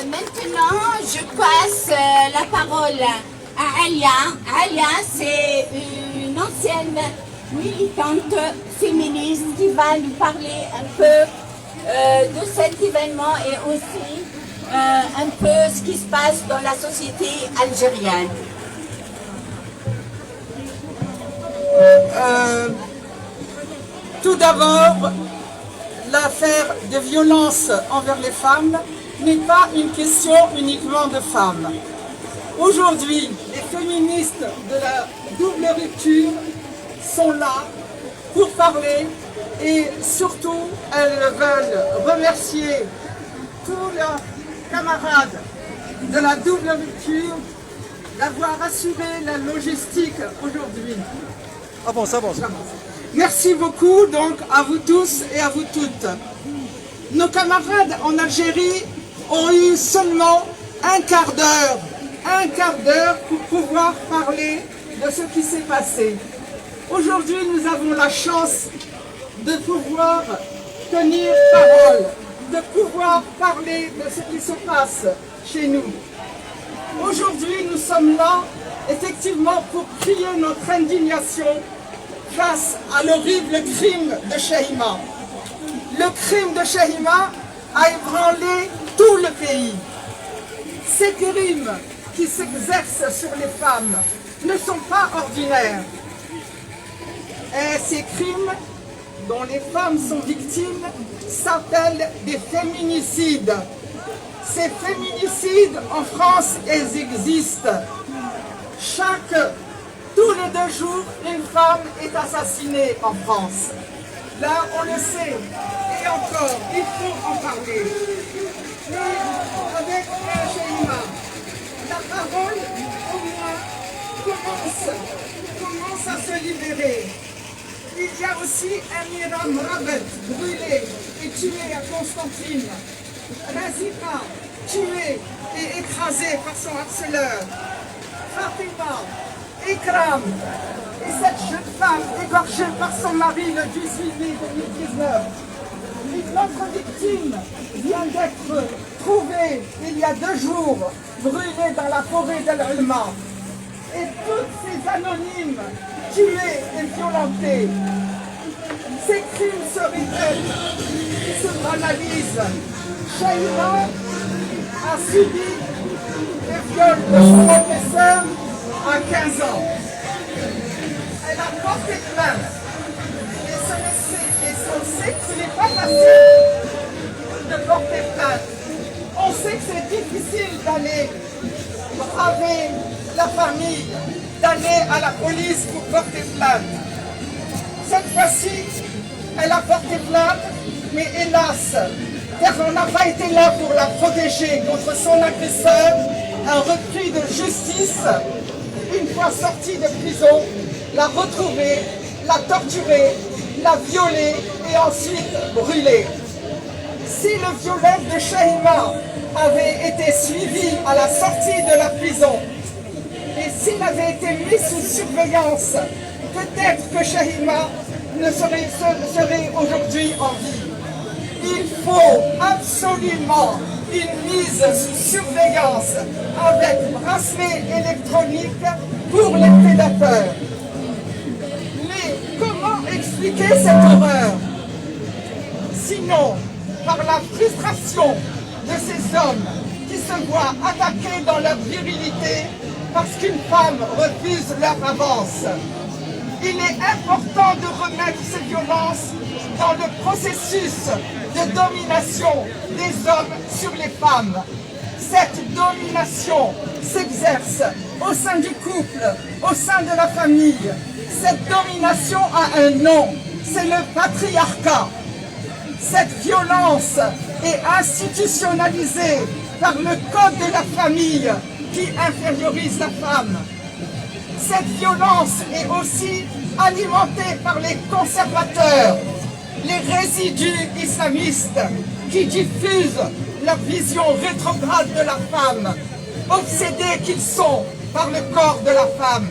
Maintenant, je passe la parole à Alia. Alia, c'est une ancienne militante féministe qui va nous parler un peu de cet événement et aussi un peu ce qui se passe dans la société algérienne. Tout d'abord, l'affaire des violences envers les femmes n'est pas une question uniquement de femmes. Aujourd'hui, les féministes de la double rupture sont là pour parler et surtout, elles veulent remercier tous leurs camarades de la double rupture d'avoir assuré la logistique aujourd'hui. Avance. Merci beaucoup donc à vous tous et à vous toutes. Nos camarades en Algérie ont eu seulement un quart d'heure pour pouvoir parler de ce qui s'est passé. Aujourd'hui, nous avons la chance de pouvoir tenir parole, de pouvoir parler de ce qui se passe chez nous. Aujourd'hui, nous sommes là, effectivement, pour crier notre indignation face à l'horrible crime de Chahima. Le crime de Chahima a ébranlé tout le pays. Ces crimes qui s'exercent sur les femmes ne sont pas ordinaires. Et ces crimes dont les femmes sont victimes s'appellent des féminicides. Ces féminicides, en France, elles existent. Tous les 2 jours, une femme est assassinée en France. Là, on le sait. Et encore, il faut en parler. Et avec Chahima, la parole, au moins, commence à se libérer. Il y a aussi Amira Mrabet, brûlée et tuée à Constantine. Razika, tuée et écrasée par son harceleur. Fatima, Ikram, et cette jeune femme égorgée par son mari le 18 mai 2019. Une autre victime vient d'être trouvée il y a 2 jours, brûlée dans la forêt d'Al-Ulma. Et toutes ces anonymes tués et violentés. Ces crimes se répètent, se banalisent. Chahima a subi le viol de son professeur à 15 ans. Elle a porté plainte. Et on sait que ce n'est pas facile de porter plainte. On sait que c'est difficile d'aller braver la famille, d'aller à la police pour porter plainte. Cette fois-ci, elle a porté plainte, mais hélas, car on n'a pas été là pour la protéger contre son agresseur, un repris de justice, une fois sortie de prison, l'a retrouvée, l'a torturée, l'a violée et ensuite brûlée. Si le violeur de Chahima avait été suivi à la sortie de la prison, et s'il avait été mis sous surveillance, peut-être que Chahima ne serait aujourd'hui en vie. Il faut absolument une mise sous surveillance avec bracelet électronique pour les prédateurs. Mais comment expliquer cette horreur? Sinon, par la frustration de ces hommes qui se voient attaqués dans leur virilité parce qu'une femme refuse leur avance. Il est important de remettre ces violences dans le processus de domination des hommes sur les femmes. Cette domination s'exerce au sein du couple, au sein de la famille. Cette domination a un nom, c'est le patriarcat. Cette violence est institutionnalisée par le code de la famille qui infériorise la femme. Cette violence est aussi alimentée par les conservateurs, les résidus islamistes qui diffusent leur vision rétrograde de la femme, obsédés qu'ils sont par le corps de la femme.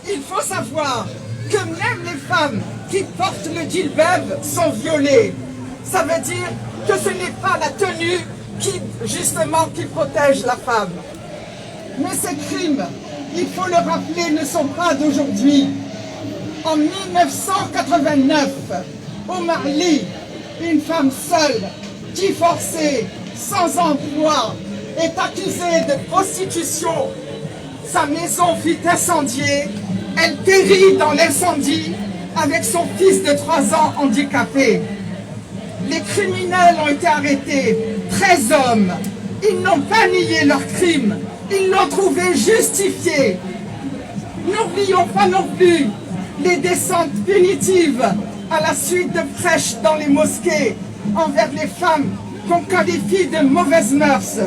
Il faut savoir que même les femmes qui portent le djilbab sont violées. Ça veut dire que ce n'est pas la tenue qui protège la femme. Mais ces crimes, il faut le rappeler, ne sont pas d'aujourd'hui. En 1989, au Mali, une femme seule, divorcée, sans emploi, est accusée de prostitution. Sa maison fut incendiée. Elle périt dans l'incendie avec son fils de 3 ans handicapé. Les criminels ont été arrêtés, 13 hommes. Ils n'ont pas nié leurs crimes, ils l'ont trouvé justifié. N'oublions pas non plus les descentes punitives à la suite de prêches dans les mosquées envers les femmes qu'on qualifie de mauvaises mœurs,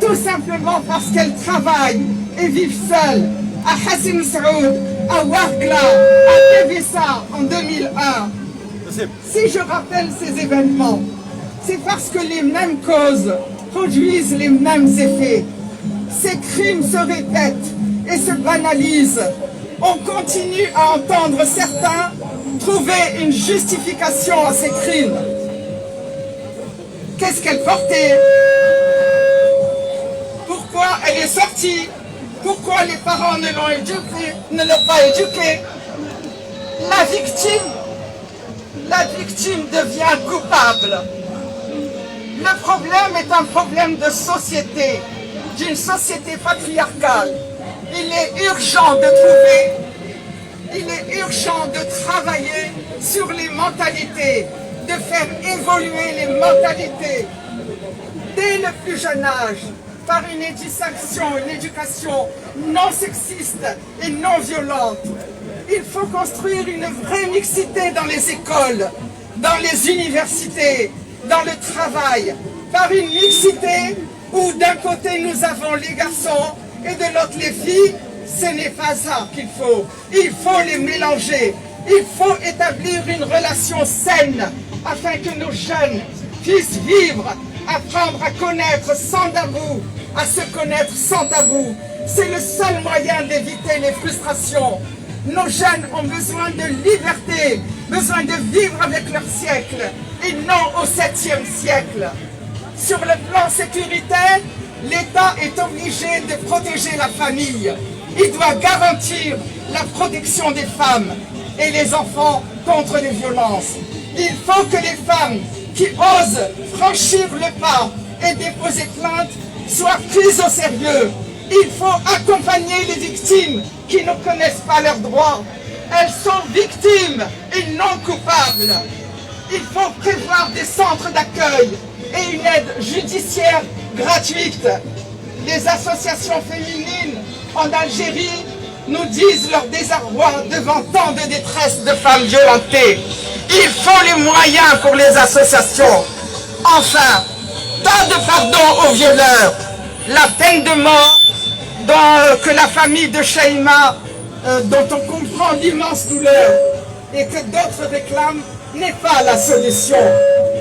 tout simplement parce qu'elles travaillent et vivent seules. À Hassim Saoud, à Ouargla, à Tébessa en 2001. Si je rappelle ces événements, c'est parce que les mêmes causes produisent les mêmes effets. Ces crimes se répètent et se banalisent. On continue à entendre certains trouver une justification à ces crimes. Qu'est-ce qu'elle portait? Pourquoi elle est sortie? Pourquoi les parents ne l'ont pas éduquée? La victime devient coupable. Le problème est un problème de société, d'une société patriarcale. Il est urgent de travailler sur les mentalités, de faire évoluer les mentalités dès le plus jeune âge, par une éducation non sexiste et non violente. Il faut construire une vraie mixité dans les écoles, dans les universités, dans le travail, par une mixité où d'un côté nous avons les garçons et de l'autre les filles. Ce n'est pas ça qu'il faut. Il faut les mélanger. Il faut établir une relation saine afin que nos jeunes puissent vivre, apprendre à connaître sans tabou, à se connaître sans tabou. C'est le seul moyen d'éviter les frustrations. Nos jeunes ont besoin de liberté, besoin de vivre avec leur siècle et non au 7e siècle. Sur le plan sécuritaire, l'État est obligé de protéger la famille. Il doit garantir la protection des femmes et les enfants contre les violences. Il faut que les femmes qui osent franchir le pas et déposer plainte soient prises au sérieux. Il faut accompagner les victimes qui ne connaissent pas leurs droits. Elles sont victimes et non coupables. Il faut prévoir des centres d'accueil et une aide judiciaire gratuite. Les associations féminines en Algérie nous disent leur désarroi devant tant de détresse de femmes violentées. Il faut les moyens pour les associations. Enfin, pas de pardon aux violeurs. La peine de mort que la famille de Shaima, dont on comprend l'immense douleur et que d'autres réclament, n'est pas la solution.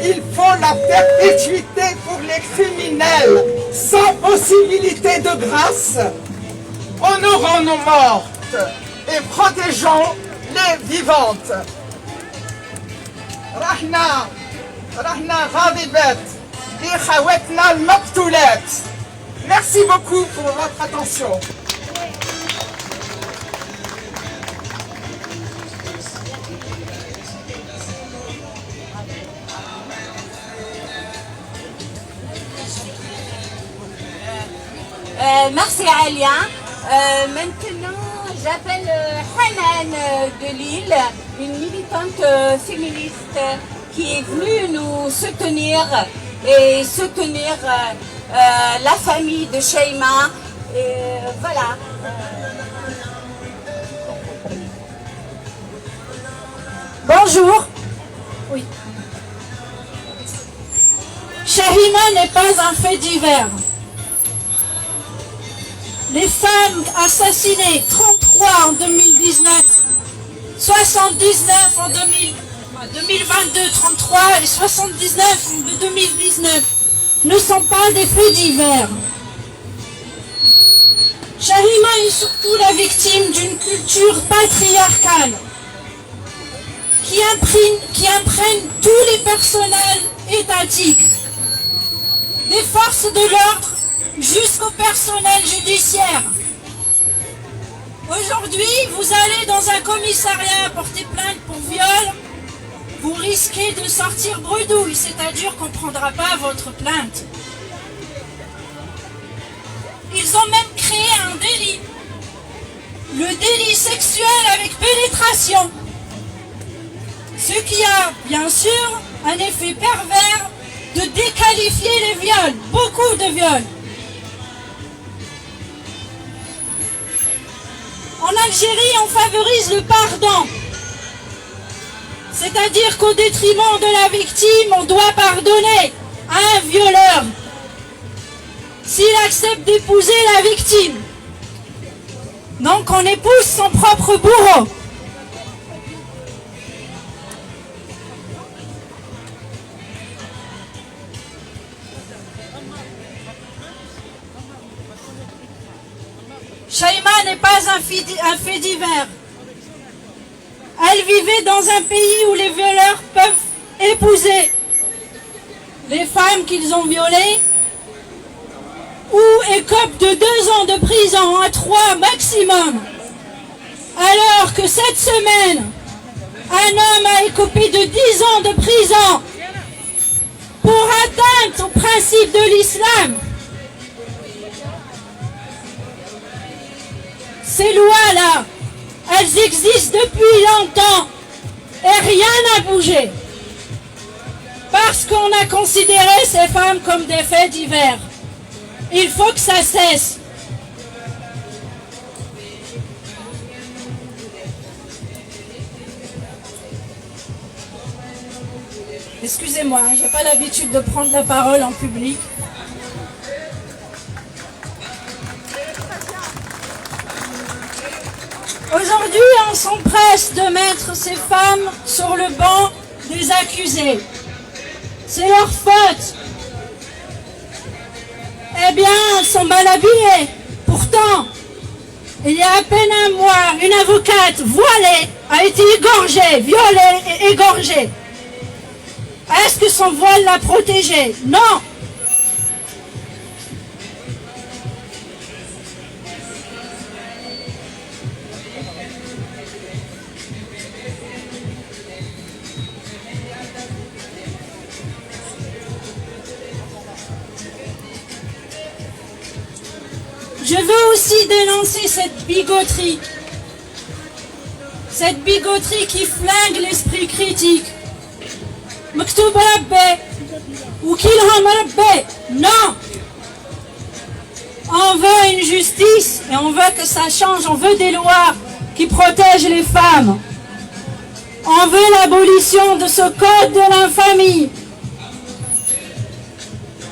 Il faut la perpétuité pour les criminels, sans possibilité de grâce. Honorons nos mortes et protégeons les vivantes. Rahna ghadibet li khawatna al-maqtoulat. Merci beaucoup pour votre attention. Merci Alia. Maintenant, j'appelle Hanan de Lille, une militante féministe qui est venu nous soutenir et soutenir la famille de Shaima. Et voilà. Bonjour. Oui. Shaima n'est pas un fait divers. Les femmes assassinées, 33 en 2019, 79 en 2022, 33 et 79 en 2019, ne sont pas des faits divers. Shaima est surtout la victime d'une culture patriarcale qui imprègne tous les personnels étatiques, des forces de l'ordre jusqu'au personnel judiciaire. Aujourd'hui, vous allez dans un commissariat porter plainte pour viol, vous risquez de sortir bredouille, c'est-à-dire qu'on ne prendra pas votre plainte. Ils ont même créé un délit, le délit sexuel avec pénétration, ce qui a bien sûr un effet pervers de déqualifier les viols, beaucoup de viols. En Algérie, on favorise le pardon, c'est-à-dire qu'au détriment de la victime, on doit pardonner à un violeur s'il accepte d'épouser la victime. Donc on épouse son propre bourreau. Shaima n'est pas un fait divers. Elle vivait dans un pays où les violeurs peuvent épouser les femmes qu'ils ont violées ou écopent de 2 ans de prison à 3 maximum. Alors que cette semaine, un homme a écopé de 10 ans de prison pour atteinte au principe de l'islam. Ces lois-là, elles existent depuis longtemps et rien n'a bougé. Parce qu'on a considéré ces femmes comme des faits divers. Il faut que ça cesse. Excusez-moi, je n'ai pas l'habitude de prendre la parole en public. Aujourd'hui, on s'empresse de mettre ces femmes sur le banc des accusés. C'est leur faute. Eh bien, elles sont mal habillées. Pourtant, il y a à peine un mois, une avocate voilée a été égorgée, violée et égorgée. Est-ce que son voile l'a protégée? Non. Je veux aussi dénoncer cette bigoterie qui flingue l'esprit critique. Maktoub Rabbi, ou Kilham Rabbi. Non! On veut une justice et on veut que ça change. On veut des lois qui protègent les femmes. On veut l'abolition de ce code de l'infamie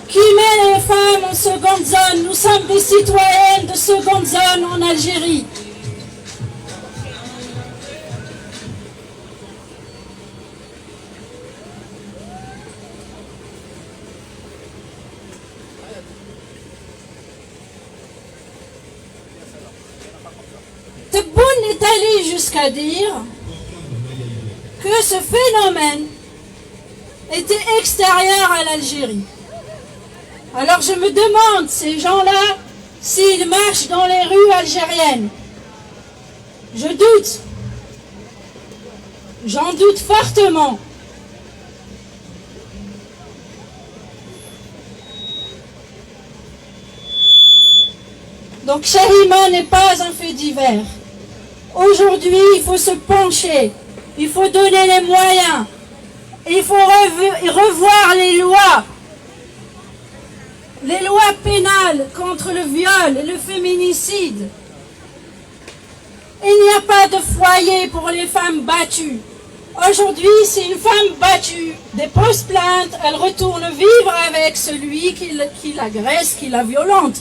qui met les femmes en seconde zone. Nous sommes des citoyennes de seconde zone en Algérie. Tebboune est allé jusqu'à dire que ce phénomène était extérieur à l'Algérie. Alors je me demande, ces gens-là, s'ils marchent dans les rues algériennes. Je doute. J'en doute fortement. Donc Shaima n'est pas un fait divers. Aujourd'hui, il faut se pencher. Il faut donner les moyens. Il faut revoir les lois. Les lois pénales contre le viol et le féminicide. Il n'y a pas de foyer pour les femmes battues. Aujourd'hui, si une femme battue dépose plainte, elle retourne vivre avec celui qui l'agresse, qui la violente.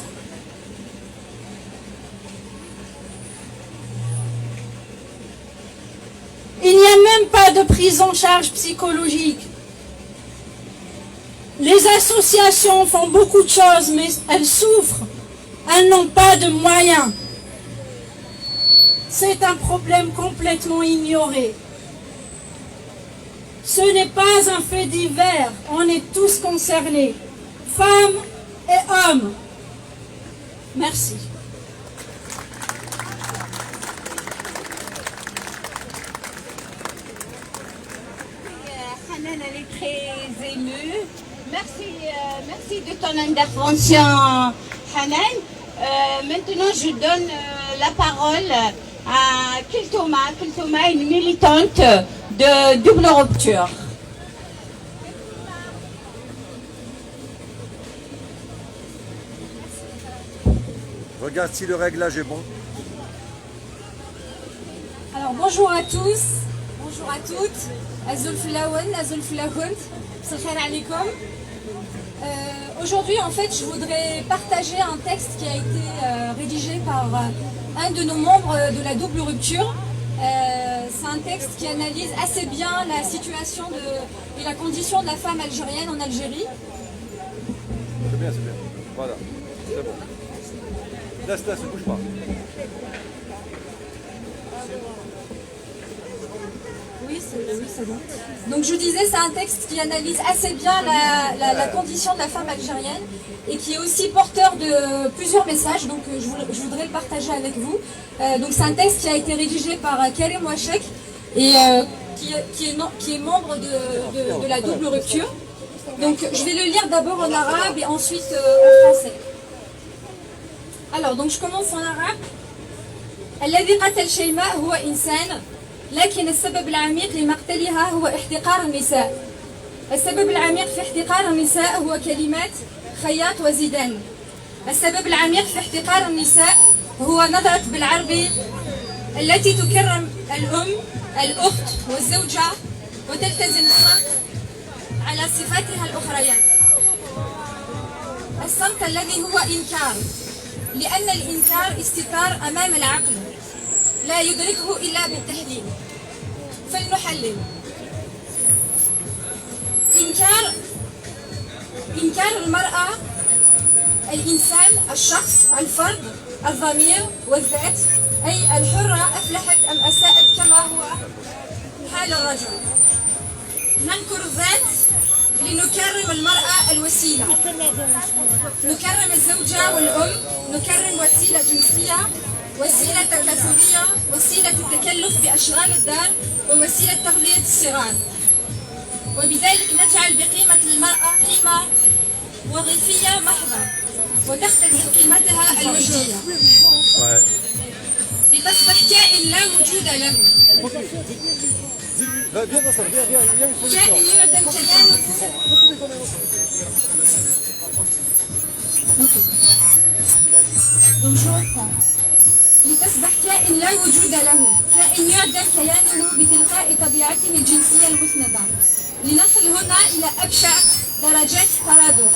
Il n'y a même pas de prise en charge psychologique. Les associations font beaucoup de choses, mais elles souffrent. Elles n'ont pas de moyens. C'est un problème complètement ignoré. Ce n'est pas un fait divers. On est tous concernés, femmes et hommes. Merci. Hanan, elle est très émue. Merci de ton intervention, Hanan. Maintenant, je donne la parole à Kiltoma. Kiltoma est une militante de double rupture. Regarde si le réglage est bon. Alors bonjour à tous, bonjour à toutes. Azul Flaoun, Azul Flaoun, Sakhir alaikum. Aujourd'hui, en fait, je voudrais partager un texte qui a été rédigé par un de nos membres de la double rupture. C'est un texte qui analyse assez bien la situation et la condition de la femme algérienne en Algérie. C'est bien, c'est bien. Voilà, c'est bon. Laisse, bouge pas. Oui, c'est bon. Donc je disais, c'est un texte qui analyse assez bien la condition de la femme algérienne et qui est aussi porteur de plusieurs messages, donc je voudrais le partager avec vous. Donc c'est un texte qui a été rédigé par Karim Ouachek et qui est membre de la double rupture. Donc je vais le lire d'abord en arabe et ensuite en français. Alors, donc je commence en arabe. الذي قتل شيماء هو إنسان، لكن السبب العميق لمقتلها هو احتقار النساء. السبب العميق في احتقار النساء هو كلمات خياط وزيدان. السبب العميق في احتقار النساء هو نظرة بالعربي التي تكرم الأم، الأخت والزوجة وتلتزم الصمت على صفاتها الأخريات. الصمت الذي هو إنكار، لأن الإنكار استتار أمام العقل لا يدركه إلا بالتحليل. فلنحلل. إنكار المرأة، الإنسان، الشخص، الفرد، الضمير والذات، أي الحرة أفلحت أم أساءت كما هو حال الرجل. ننكر الذات لنكرم المرأة الوسيلة، نكرم الزوجة والأم، نكرم وسيلة جنسية، وسيلة تكاثرية، وسيلة التكلف بأشغال الدار، ووسيلة تغذية الصغار. وبذلك نجعل بقيمة المرأة قيمة وظيفية محضة وتختزل قيمتها الوجودية لتصبح كائن لا وجود له. كائن يعدم كيانه لتصبح كائن لا وجود له، كائن يعدم كيانه بتلقاء طبيعته الجنسية المسندة، لنصل هنا إلى أبشع درجات الترادف.